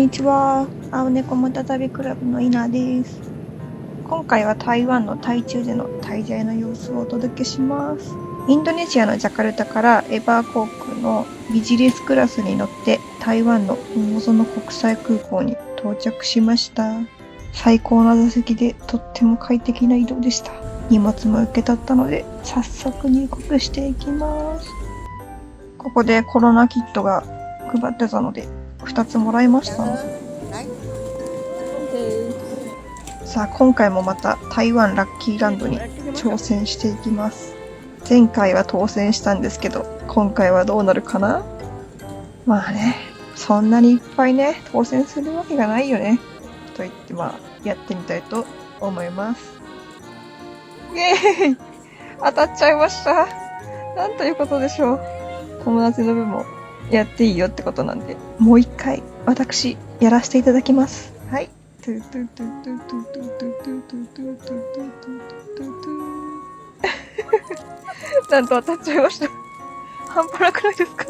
にちは。青猫もたたびクラブの稲です。今回は台湾の台中での滞在の様子をお届けします。インドネシアのジャカルタからエバー航空のビジネスクラスに乗って台湾の大園国際空港に到着しました。最高な座席でとっても快適な移動でした。荷物も受け取ったので早速入国していきます。ここでコロナキットが配ってたので2つもらいました。さあ今回もまた台湾ラッキーランドに挑戦していきます。前回は当選したんですけど今回はどうなるかな。まあね、そんなにいっぱいね当選するわけがないよねと言ってやってみたいと思います。イエーイ、当たっちゃいました。なんということでしょう。友達の分もやっていいよってことなんで、もう一回私やらせていただきます。はい。なんと当たっちゃいました。半端なくないですか。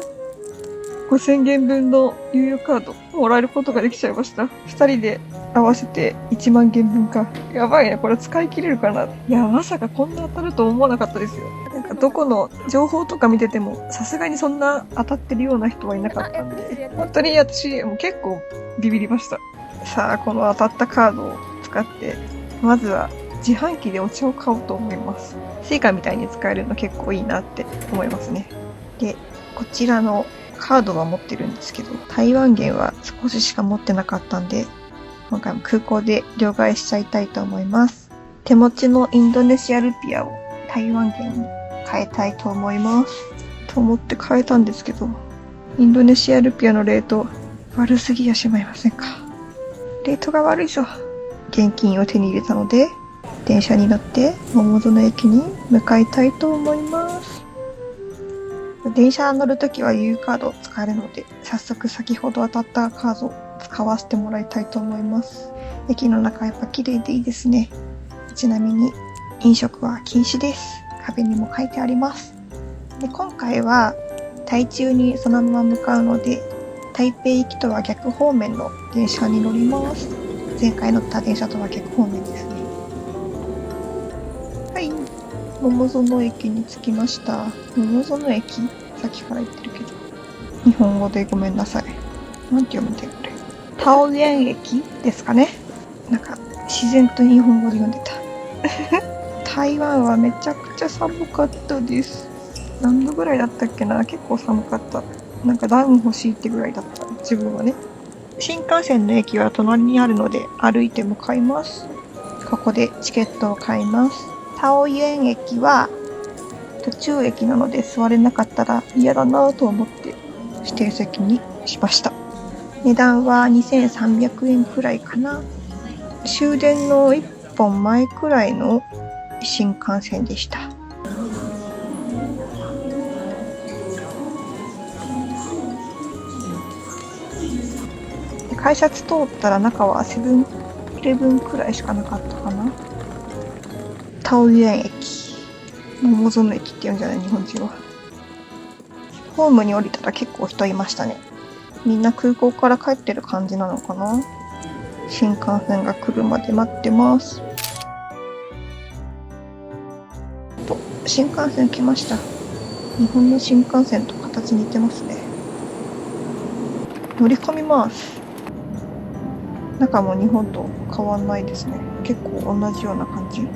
5000元分の猶予カードもらえることができちゃいました。2人で合わせて1万元分か。やばいね、これ使い切れるかな。いや、まさかこんな当たると思わなかったですよ。なんかどこの情報とか見ててもさすがにそんな当たってるような人はいなかったんで、本当に私もう結構ビビりました。さあこの当たったカードを使ってまずは自販機でお茶を買おうと思います。スイカみたいに使えるの結構いいなって思いますね。で、こちらのカードは持ってるんですけど、台湾元は少ししか持ってなかったんで、今回も空港で両替しちゃいたいと思います。手持ちのインドネシアルピアを台湾元に変えたいと思います。と思って変えたんですけど、インドネシアルピアのレート悪すぎやしまいませんか。レートが悪いぞ。現金を手に入れたので、電車に乗って桃園駅に向かいたいと思います。電車乗るときは U カードを使えるので、早速先ほど当たったカードを使わせてもらいたいと思います。駅の中やっぱ綺麗でいいですね。ちなみに飲食は禁止です。壁にも書いてあります。で、今回は台中にそのまま向かうので、台北行きとは逆方面の電車に乗ります。前回乗った電車とは逆方面ですね。はい、桃園駅に着きました。桃園駅、さっきから言ってるけど日本語でごめんなさい。なんて読むんだよこれ。桃園駅ですかね。なんか自然と日本語で読んでた。台湾はめちゃくちゃ寒かったです。何度ぐらいだったっけな。結構寒かった。なんかダウン欲しいってぐらいだった。自分はね。新幹線の駅は隣にあるので歩いて向かいます。ここでチケットを買います。桃園駅は途中駅なので座れなかったら嫌だなと思って指定席にしました。値段は2300円くらいかな。終電の1本前くらいの新幹線でした。改札通ったら中はセブンイレブンくらいしかなかったかな。桃園駅、桃園駅って言うんじゃない日本人は。ホームに降りたら結構人いましたね。みんな空港から帰ってる感じなのかな。新幹線が来るまで待ってます。と、新幹線来ました。日本の新幹線と形似てますね。乗り込みます。中も日本と変わんないですね。結構同じような感じ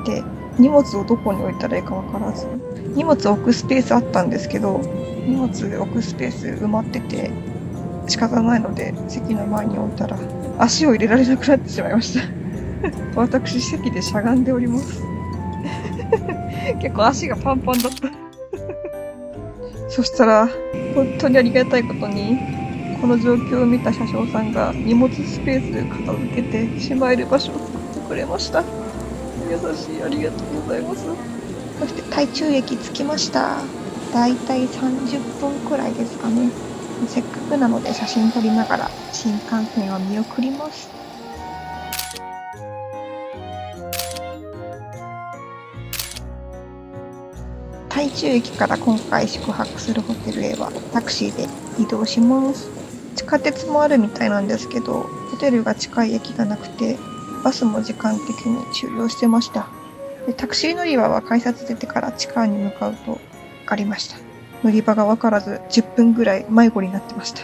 で、荷物をどこに置いたらいいか分からず、荷物置くスペースあったんですけど、荷物置くスペース埋まってて仕方ないので席の前に置いたら足を入れられなくなってしまいました。私席でしゃがんでおります。結構足がパンパンだった。そしたら本当にありがたいことにこの状況を見た車掌さんが荷物スペース片付けてしまえる場所を作ってくれました。優しい、ありがとうございます。そして台中駅着きました。だいたい30分くらいですかね。せっかくなので写真撮りながら新幹線を見送ります。台中駅から今回宿泊するホテルへはタクシーで移動します。地下鉄もあるみたいなんですけど、ホテルが近い駅がなくて、バスも時間的に終了してました。でタクシー乗り場は改札出てから地下に向かうとありました。乗り場が分からず10分ぐらい迷子になってました。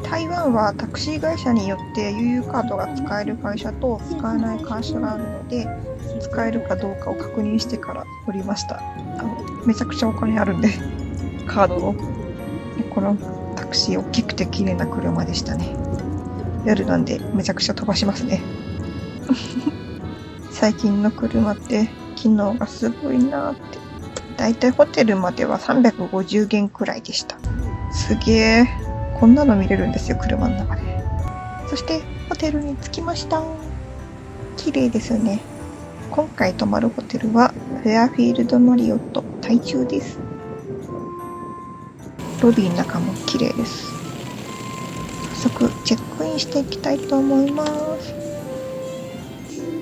台湾はタクシー会社によって悠々カードが使える会社と使えない会社があるので、使えるかどうかを確認してから乗りました。めちゃくちゃお金あるんで、カードの。このタクシー大きくて綺麗な車でしたね。夜なんでめちゃくちゃ飛ばしますね。最近の車って機能がすごいなって。だいたいホテルまでは350元くらいでした。すげえ。こんなの見れるんですよ、車の中で。そしてホテルに着きました。綺麗ですよね。今回泊まるホテルはフェアフィールドマリオット台中です。ロビーの中も綺麗です。早速チェックインしていきたいと思います。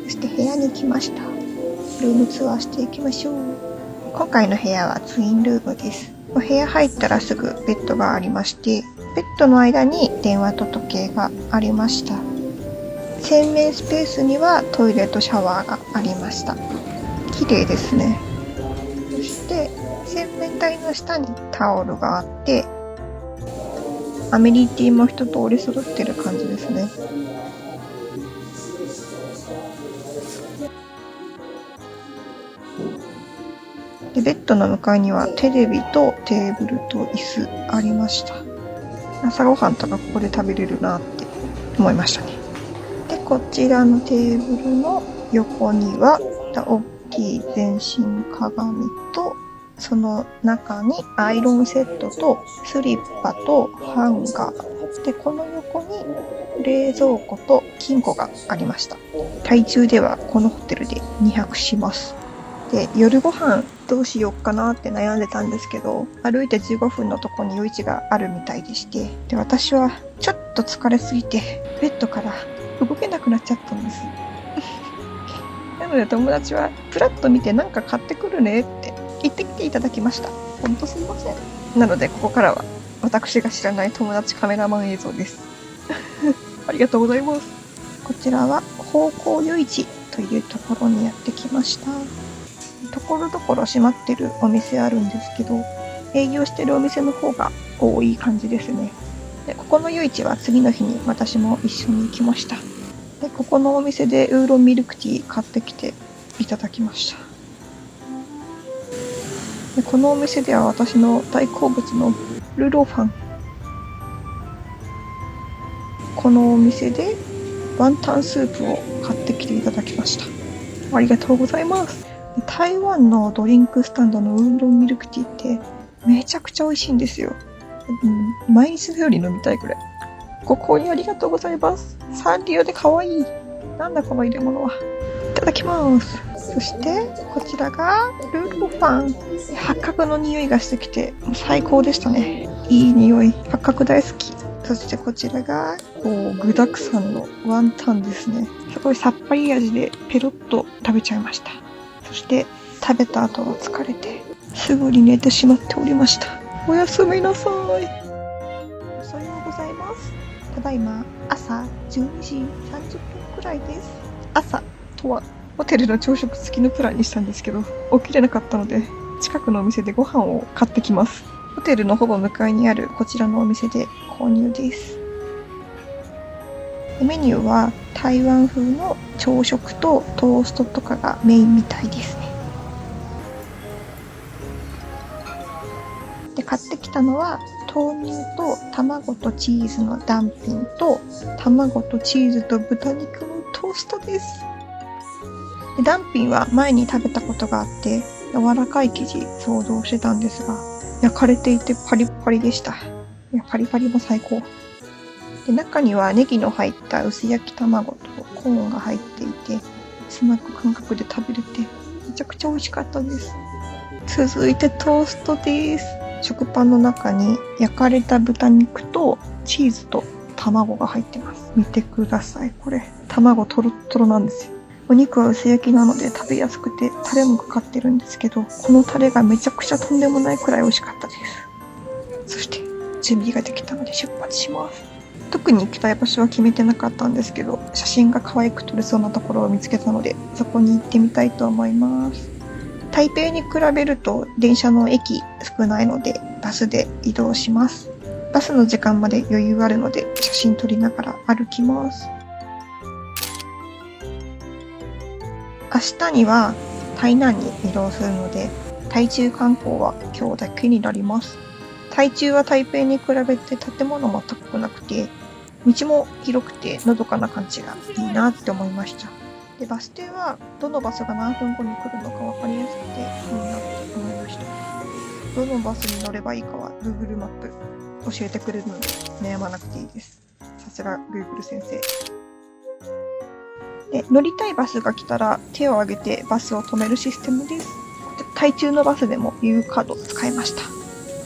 そして部屋に来ました。ルームツアーしていきましょう。今回の部屋はツインルームです。お部屋入ったらすぐベッドがありまして、ベッドの間に電話と時計がありました。洗面スペースにはトイレとシャワーがありました。綺麗ですね。そして洗面台の下にタオルがあって、アメニティも一通り揃ってる感じですね。でベッドの向かいにはテレビとテーブルと椅子ありました。朝ごはんとかここで食べれるなって思いましたね。でこちらのテーブルの横には大きい全身鏡と、その中にアイロンセットとスリッパとハンガーで、この横に冷蔵庫と金庫がありました。台中ではこのホテルで2泊します。で夜ご飯どうしようかなって悩んでたんですけど、歩いて15分のとこに夜市があるみたいでして、で私はちょっと疲れすぎてベッドから動けなくなっちゃったんです。なので友達はプラッと見てなんか買ってくるねって言ってきていただきました。ほんとすいません。なのでここからは私が知らない友達カメラマン映像です。ありがとうございます。こちらは方向夜市というところにやってきました。ところどころ閉まってるお店あるんですけど、営業してるお店の方が多い感じですね。でここの夜市は次の日に私も一緒に行きました。でここのお店でウーロンミルクティー買ってきていただきました。でこのお店では私の大好物のルロファン、このお店でワンタンスープを買ってきていただきました。ありがとうございます。台湾のドリンクスタンドのウーロンミルクティーってめちゃくちゃ美味しいんですよ。毎日のように飲みたいくらい。ご購入ありがとうございます。サンリオで可愛い。なんだこの入れ物は。いただきます。そしてこちらがルーロファン。八角の匂いがしてきて最高でしたね。いい匂い。八角大好き。そしてこちらが具沢山のワンタンですね。すごいさっぱり味でペロッと食べちゃいました。そして食べた後は疲れてすぐに寝てしまっておりました。おやすみなさい。おはようございます。ただいま朝12時30分くらいです。朝とはホテルの朝食付きのプランにしたんですけど、起きれなかったので近くのお店でご飯を買ってきます。ホテルのほぼ向かいにあるこちらのお店で購入です。メニューは台湾風の朝食とトーストとかがメインみたいですね。で買ってきたのは豆乳と卵とチーズのダンピンと卵とチーズと豚肉のトーストです。でダンピンは前に食べたことがあって柔らかい生地想像してたんですが、焼かれていてパリパリでした。いやパリパリも最高で、中にはネギの入った薄焼き卵とコーンが入っていてスナック感覚で食べれてめちゃくちゃ美味しかったです。続いてトーストです。食パンの中に焼かれた豚肉とチーズと卵が入ってます。見てください。これ卵トロットロなんですよ。お肉は薄焼きなので食べやすくてタレもかかってるんですけど、このタレがめちゃくちゃとんでもないくらい美味しかったです。そして準備ができたので出発します。特に行きたい場所は決めてなかったんですけど、写真が可愛く撮れそうなところを見つけたので、そこに行ってみたいと思います。台北に比べると電車の駅少ないのでバスで移動します。バスの時間まで余裕あるので写真撮りながら歩きます。明日には台南に移動するので、台中観光は今日だけになります。台中は台北に比べて建物も高くなくて、道も広くてのどかな感じがいいなって思いました。で、バス停はどのバスが何分後に来るのか分かりやすくていいなって思いました。どのバスに乗ればいいかは Google マップ教えてくれるので悩まなくていいです。さすが Google 先生。で、乗りたいバスが来たら手を挙げてバスを止めるシステムです。台中のバスでも U カード使いました。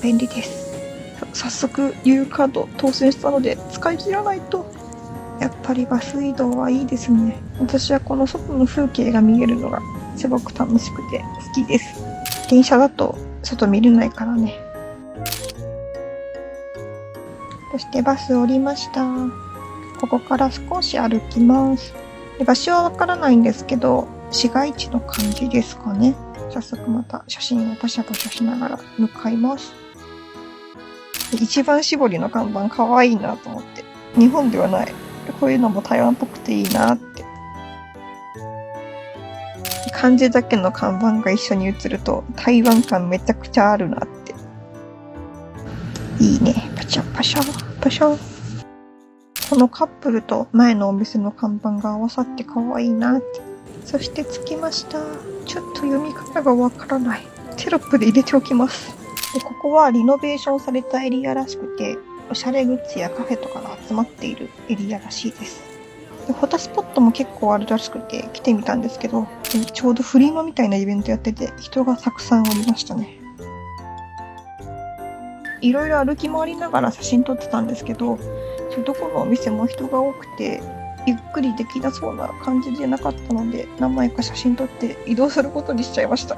便利です。早速 U カード当選したので使い切らないと。やっぱりバス移動はいいですね。私はこの外の風景が見えるのがすごく楽しくて好きです。電車だと外見れないからね。そしてバス降りました。ここから少し歩きます。で、場所はわからないんですけど、市街地の感じですかね。早速また写真をパシャパシャしながら向かいます。一番搾りの看板かわいいなと思って。日本ではない。こういうのも台湾っぽくていいなって。漢字だけの看板が一緒に写ると台湾感めちゃくちゃあるなって。いいね。パシャパシャパシャ。このカップルと前のお店の看板が合わさってかわいいなって。そして着きました。ちょっと読み方がわからない。テロップで入れておきます。で、ここはリノベーションされたエリアらしくて、おしゃれグッズやカフェとかが集まっているエリアらしいです。で、フォトスポットも結構あるらしくて来てみたんですけど、ちょうどフリマみたいなイベントやってて人がたくさんおりましたね。いろいろ歩き回りながら写真撮ってたんですけど、どこのお店も人が多くてゆっくりできなそうな感じでなかったので、何枚か写真撮って移動することにしちゃいました。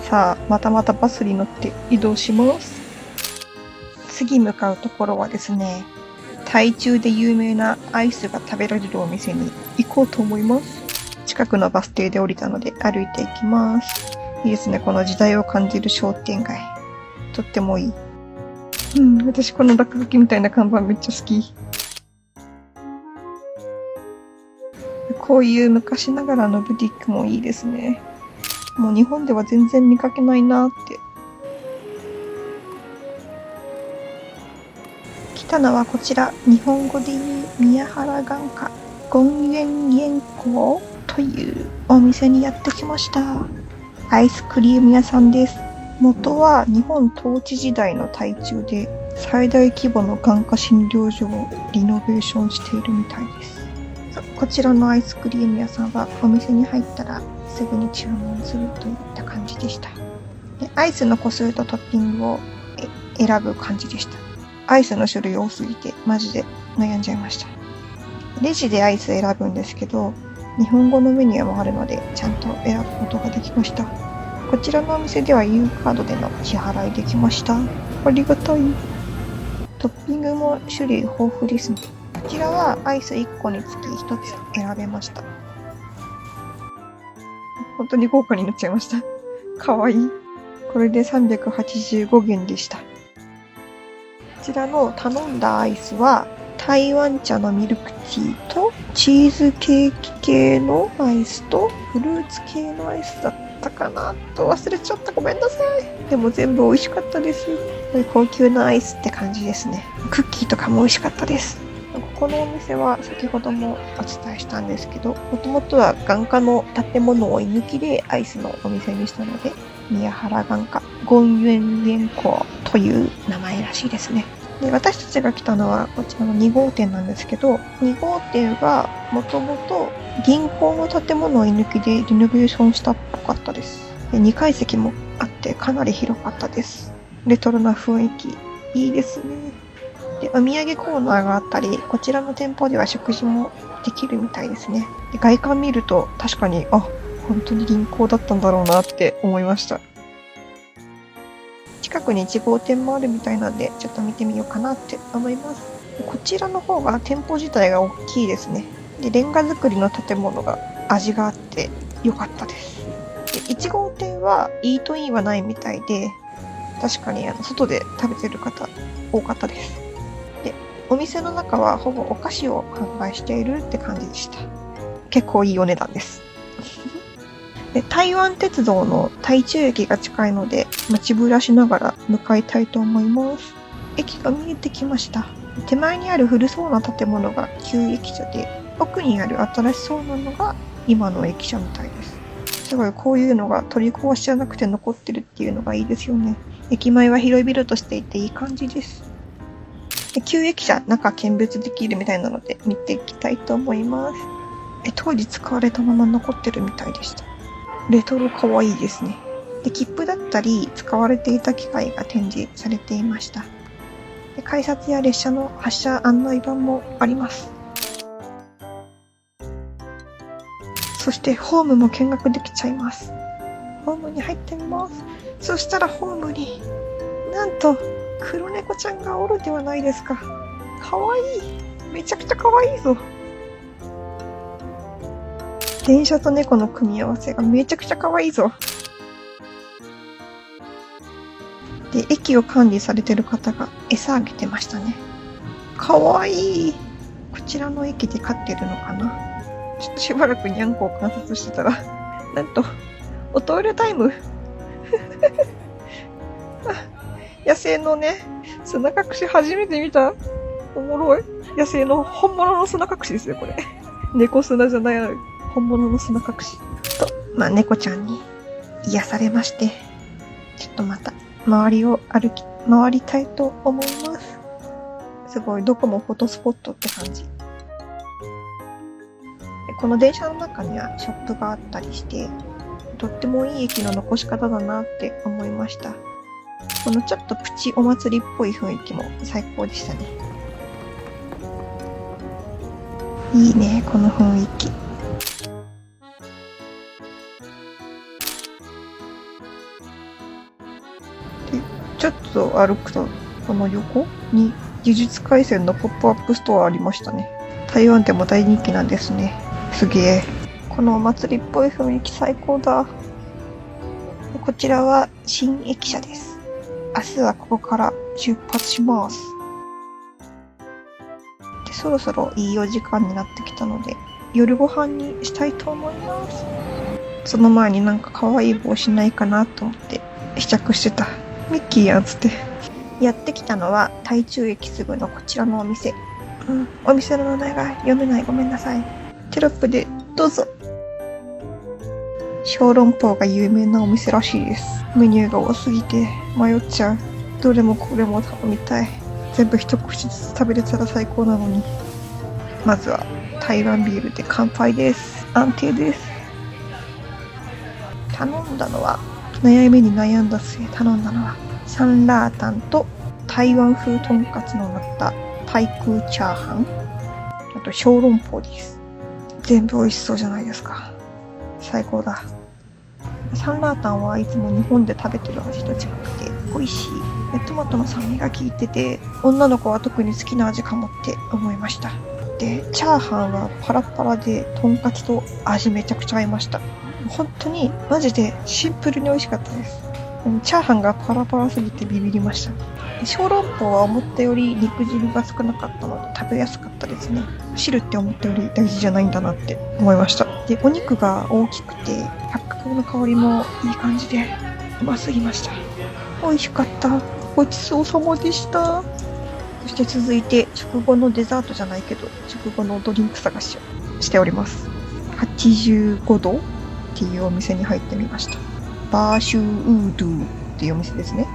さあ、またまたバスに乗って移動します。次向かうところはですね、台中で有名なアイスが食べられるお店に行こうと思います。近くのバス停で降りたので歩いていきます。いいですね、この時代を感じる商店街。とってもいい。私この落書きみたいな看板めっちゃ好き。こういう昔ながらのブティックもいいですね。もう日本では全然見かけないなって。来たのはこちら、日本語で言う宮原眼科権元元光というお店にやってきました。アイスクリーム屋さんです。元は日本統治時代の台中で最大規模の眼科診療所をリノベーションしているみたいです。こちらのアイスクリーム屋さんはお店に入ったらすぐに注文するといった感じでした。で、アイスの個数とトッピングを選ぶ感じでした。アイスの種類多すぎてマジで悩んじゃいました。レジでアイス選ぶんですけど、日本語のメニューもあるのでちゃんと選ぶことができました。こちらのお店では U カードでの支払いできました。ありがたい。トッピングも種類豊富ですね。こちらはアイス1個につき1つ選べました。本当に豪華になっちゃいました。かわいい。これで385元でした。こちらの頼んだアイスは台湾茶のミルクティーとチーズケーキ系のアイスとフルーツ系のアイスだったかなと忘れちゃった。ごめんなさい。でも全部美味しかったです。高級なアイスって感じですね。クッキーとかも美味しかったです。このお店は先ほどもお伝えしたんですけど、もともとは眼科の建物を居抜きでアイスのお店にしたので、宮原眼科権元元光という名前らしいですね。で、私たちが来たのはこちらの2号店なんですけど、2号店はもともと銀行の建物を居抜きでリノベーションしたっぽかったです。で、2階席もあってかなり広かったです。レトロな雰囲気、いいですね。で、お土産コーナーがあったり、こちらの店舗では食事もできるみたいですね。で、外観見ると確かに、本当に銀行だったんだろうなって思いました。近近くに1号店もあるみたいなんで、ちょっと見てみようかなって思います。こちらの方が店舗自体が大きいですね。で、レンガ造りの建物が味があって良かったです。で、1号店はイートインはないみたいで、確かに外で食べてる方多かったです。で、お店の中はほぼお菓子を販売しているって感じでした。結構いいお値段です。で、台湾鉄道の台中駅が近いので、街ぶらしながら向かいたいと思います。駅が見えてきました。手前にある古そうな建物が旧駅舎で、奥にある新しそうなのが今の駅舎みたいです。すごいこういうのが取り壊しじゃなくて残ってるっていうのがいいですよね。駅前は広々としていていい感じです。で、旧駅舎、中見物できるみたいなので見ていきたいと思います。当時使われたまま残ってるみたいでした。レトロ可愛いですね。で、切符だったり使われていた機械が展示されていました。で、改札や列車の発車案内板もあります。そしてホームも見学できちゃいます。ホームに入ってみます。そしたらホームになんと黒猫ちゃんがおるではないですか。かわいい。めちゃくちゃかわいいぞ。電車と猫の組み合わせがめちゃくちゃ可愛いぞ。で、駅を管理されてる方が餌あげてましたね。可愛い。こちらの駅で飼ってるのかな。ちょっとしばらくにゃんこを観察してたら、なんと、おトイレタイム。野生のね、砂隠し初めて見た。おもろい。野生の本物の砂隠しですよ、これ。猫砂じゃない。本物の砂隠しと、猫ちゃんに癒されまして、ちょっとまた周りを回りたいと思います。すごい、どこもフォトスポットって感じ。この電車の中にはショップがあったりして、とってもいい駅の残し方だなって思いました。このちょっとプチお祭りっぽい雰囲気も最高でしたね。いいね、この雰囲気。ちょっと歩くと、この横に呪術廻戦のポップアップストアありましたね。台湾でも大人気なんですね。すげえ。このお祭りっぽい雰囲気最高だ。こちらは新駅舎です。明日はここから出発します。で、そろそろいいお時間になってきたので、夜ご飯にしたいと思います。その前になんか可愛い帽子ないかなと思って試着してた。ミッキーやんつって。やってきたのは台中駅すぐのこちらのお店。お店の名前が読めない。ごめんなさい。テロップでどうぞ。小籠包が有名なお店らしいです。メニューが多すぎて迷っちゃう。どれもこれも頼みたい。全部一口ずつ食べれたら最高なのに。まずは台湾ビールで乾杯です。安定です。頼んだのは悩みに悩んだ末頼んだのはサンラータンと台湾風とんかつの乗った台空チャーハン、あと小籠包です。全部美味しそうじゃないですか。最高だ。サンラータンはいつも日本で食べてる味と違くて美味しい。トマトの酸味が効いてて、女の子は特に好きな味かもって思いました。で、チャーハンはパラパラでとんかつと味めちゃくちゃ合いました。本当にマジでシンプルに美味しかったです。チャーハンがパラパラすぎてビビりました。小籠包は思ったより肉汁が少なかったので食べやすかったですね。汁って思ったより大事じゃないんだなって思いました。で、お肉が大きくて八角の香りもいい感じでうますぎました。美味しかった。ごちそうさまでした。そして続いて食後のデザートじゃないけど食後のドリンク探しをしております。85度っていうお店に入ってみました。バーシューウードゥっていうお店ですね。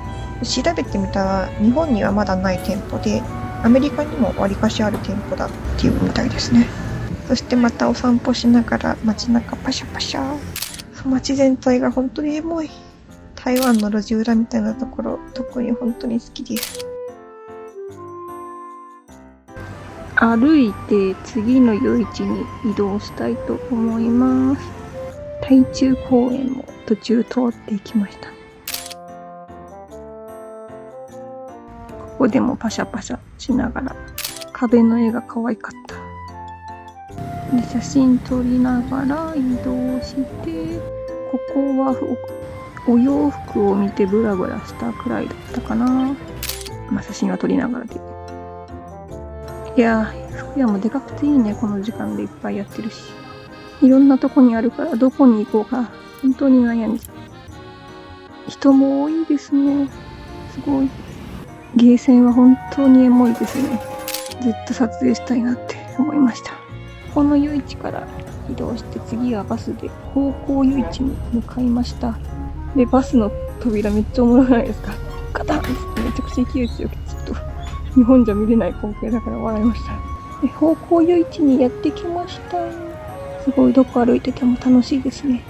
調べてみたら日本にはまだない店舗でアメリカにも割かしある店舗だっていうみたいですね。そしてまたお散歩しながら街中パシャパシャ。街全体が本当にエモい。台湾の路地裏みたいなところ特に本当に好きです。歩いて次の夜市に移動したいと思います。台中公園も途中通っていきました。こでもパシャパシャしながら、壁の絵が可愛かった。で、写真撮りながら移動して、ここはお洋服を見てブラブラしたくらいだったかな。まあ写真は撮りながらで。いやー、福山でかくていいね。この時間でいっぱいやってるし。いろんなとこにあるから、どこに行こうか。本当に悩み。人も多いですね。すごい。ゲーセンは本当にエモいですね。ずっと撮影したいなって思いました。この夜市から移動して次はバスで高校夜市に向かいました。で、バスの扉めっちゃおもろくないですか？ガタンってめちゃくちゃ勢い強くて、ちょっと日本じゃ見れない光景だから笑いました。で、高校夜市にやってきました。すごいどこ歩いてても楽しいですね。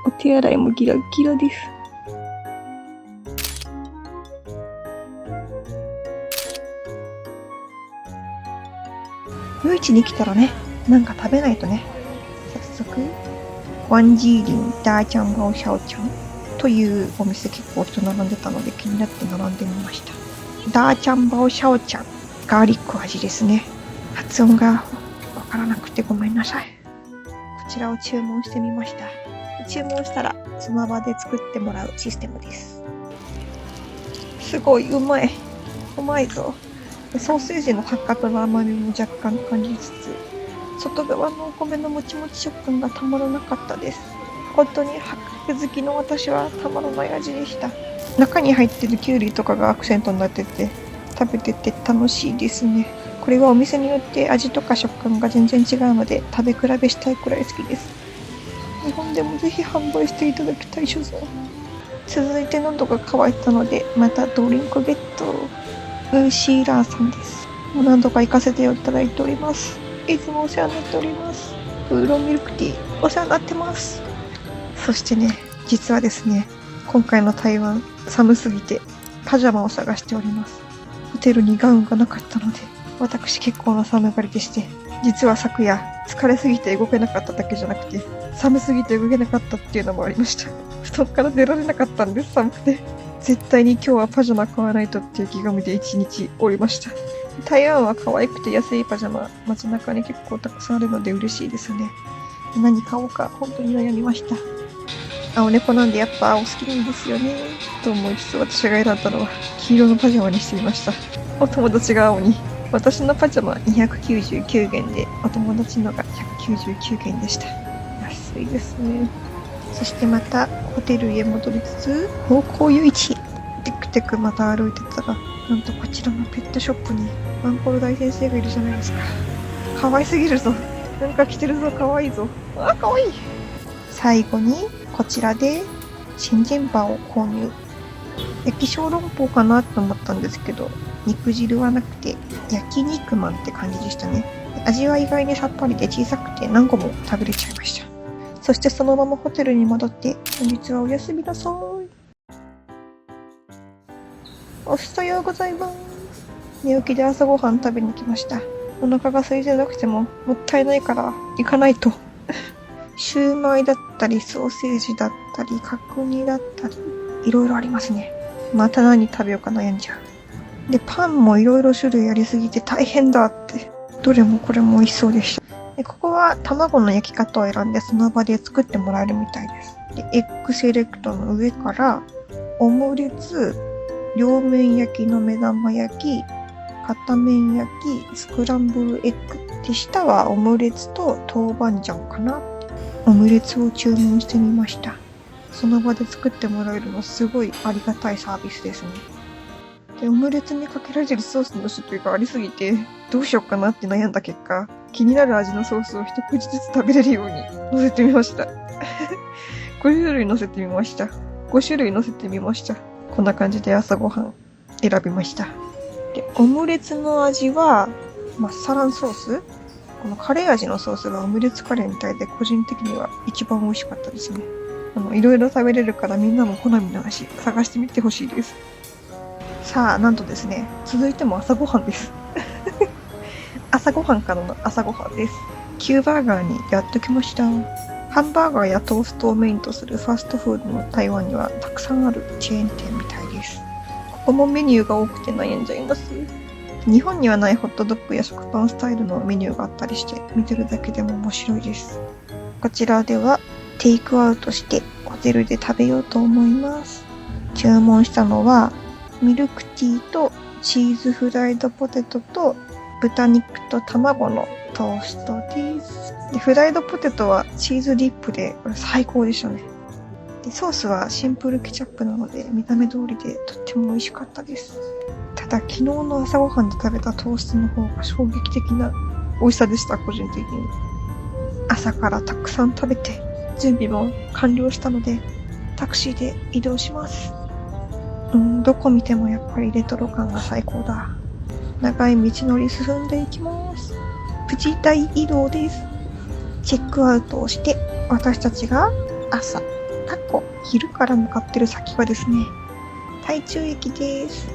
お手洗いもギラギラです。夜市に来たらね、なんか食べないとね。早速、ワンジーリンダーチャンバオシャオチャンというお店結構人並んでたので気になって並んでみました。ダーチャンバオシャオチャン、ガーリック味ですね。発音がわからなくてごめんなさい。こちらを注文してみました。注文したらその場で作ってもらうシステムです。すごいうまい。うまいぞ。ソーセージの八角の甘みも若干感じつつ、外側のお米のもちもち食感がたまらなかったです。本当に八角好きの私はたまらない味でした。中に入ってるきゅうりとかがアクセントになってて、食べてて楽しいですね。これはお店によって味とか食感が全然違うので食べ比べしたいくらい好きです。日本でもぜひ販売していただきたい所存。続いて喉が渇いたのでまたドリンクゲット。ウーシーラーさんです。もう何度か行かせていただいております。いつもお世話になっております。ウーロンミルクティーお世話になってます。そしてね、実はですね、今回の台湾寒すぎてパジャマを探しております。ホテルにガウンがなかったので、私結構な寒がりでして、実は昨夜疲れすぎて動けなかっただけじゃなくて、寒すぎて動けなかったっていうのもありました。布団から出られなかったんです、寒くて。絶対に今日はパジャマ買わないとっていう気がみで一日おりました。台湾は可愛くて安いパジャマ、街中に結構たくさんあるので嬉しいですね。何買おうか本当に悩みました。青猫なんでやっぱ青好きなんですよね。と思いつつ私が選んだのは黄色のパジャマにしてみました。お友達が青に。私のパジャマ299元で、お友達のが199元でした。安いですね。そしてまたホテルへ戻りつつ、高校夜市。テクテクまた歩いてたら、なんとこちらのペットショップにワンコロ大先生がいるじゃないですか。可愛すぎるぞ。なんか着てるぞ、可愛いぞ。あ、可愛い。最後にこちらで新人バーを購入。焼小籠包かなと思ったんですけど、肉汁はなくて焼肉マンって感じでしたね。味は意外にさっぱりで小さくて何個も食べれちゃいました。そしてそのままホテルに戻って、本日はおやすみなさい。おはようございます。寝起きで朝ごはん食べに来ました。お腹が空いてなくてももったいないから行かないと。シューマイだったりソーセージだったり角煮だったりいろいろありますね。また何食べようか悩んじゃう。で、パンもいろいろ種類ありすぎて大変だって。どれもこれも美味しそうでした。で、ここは卵の焼き方を選んでその場で作ってもらえるみたいです。で、エッグセレクトの上からオムレツ、両面焼きの目玉焼き、片面焼き、スクランブルエッグ。で、下はオムレツと豆板醤かな。オムレツを注文してみました。その場で作ってもらえるのすごいありがたいサービスですね。で、オムレツにかけられるソースの種類がありすぎて、どうしようかなって悩んだ結果、気になる味のソースを一口ずつ食べれるように乗せてみました。5種類乗せてみました。5種類乗せてみました。こんな感じで朝ごはん選びました。で、オムレツの味は、マッサランソース？このカレー味のソースがオムレツカレーみたいで、個人的には一番美味しかったですね。いろいろ食べれるからみんなも好みの味探してみてほしいです。さあ、なんとですね、続いても朝ごはんです。朝ごはんからの朝ごはんです。キューバーガーにやってきました。ハンバーガーやトーストをメインとするファストフードの台湾にはたくさんあるチェーン店みたいです。ここもメニューが多くて悩んじゃいます。日本にはないホットドッグや食パンスタイルのメニューがあったりして見てるだけでも面白いです。こちらではテイクアウトしてホテルで食べようと思います。注文したのはミルクティーとチーズフライドポテトと豚肉と卵のトーストです。でフライドポテトはチーズディップでこれ最高でしたね。でソースはシンプルケチャップなので見た目通りでとっても美味しかったです。ただ昨日の朝ごはんで食べたトーストの方が衝撃的な美味しさでした。個人的に朝からたくさん食べて準備も完了したのでタクシーで移動します。どこ見てもやっぱりレトロ感が最高だ。長い道のり進んでいきます。プチ大移動です。チェックアウトをして私たちが朝昼から向かってる先はですね、台中駅です。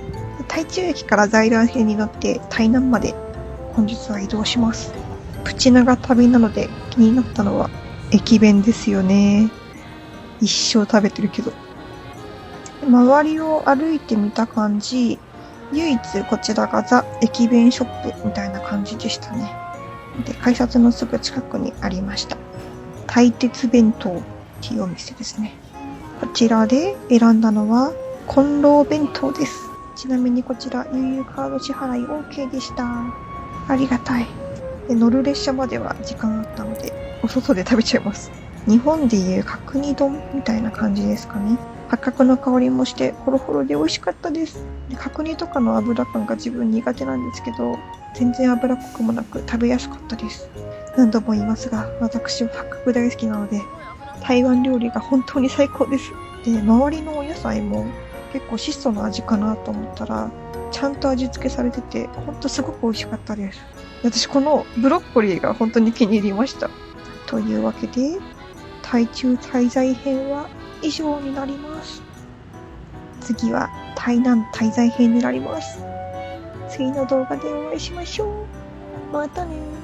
台中駅から在来線に乗って台南まで本日は移動します。プチ長旅なので気になったのは駅弁ですよね。一生食べてるけど。周りを歩いてみた感じ、唯一こちらがザ駅弁ショップみたいな感じでしたね。で、改札のすぐ近くにありました。台鉄弁当っていうお店ですね。こちらで選んだのはコンロー弁当です。ちなみにこちら UU カード支払い OK でした。ありがたい。で乗る列車までは時間あったのでお外で食べちゃいます。日本でいう角煮丼みたいな感じですかね。八角の香りもしてホロホロで美味しかったです。で角煮とかの油感が自分苦手なんですけど、全然脂っこくもなく食べやすかったです。何度も言いますが、私は八角大好きなので台湾料理が本当に最高です。で、周りのお野菜も結構質素な味かなと思ったらちゃんと味付けされててほんとすごく美味しかったです。私このブロッコリーが本当に気に入りました。というわけで台中滞在編は以上になります。次は台南滞在編になります。次の動画でお会いしましょう。またねー。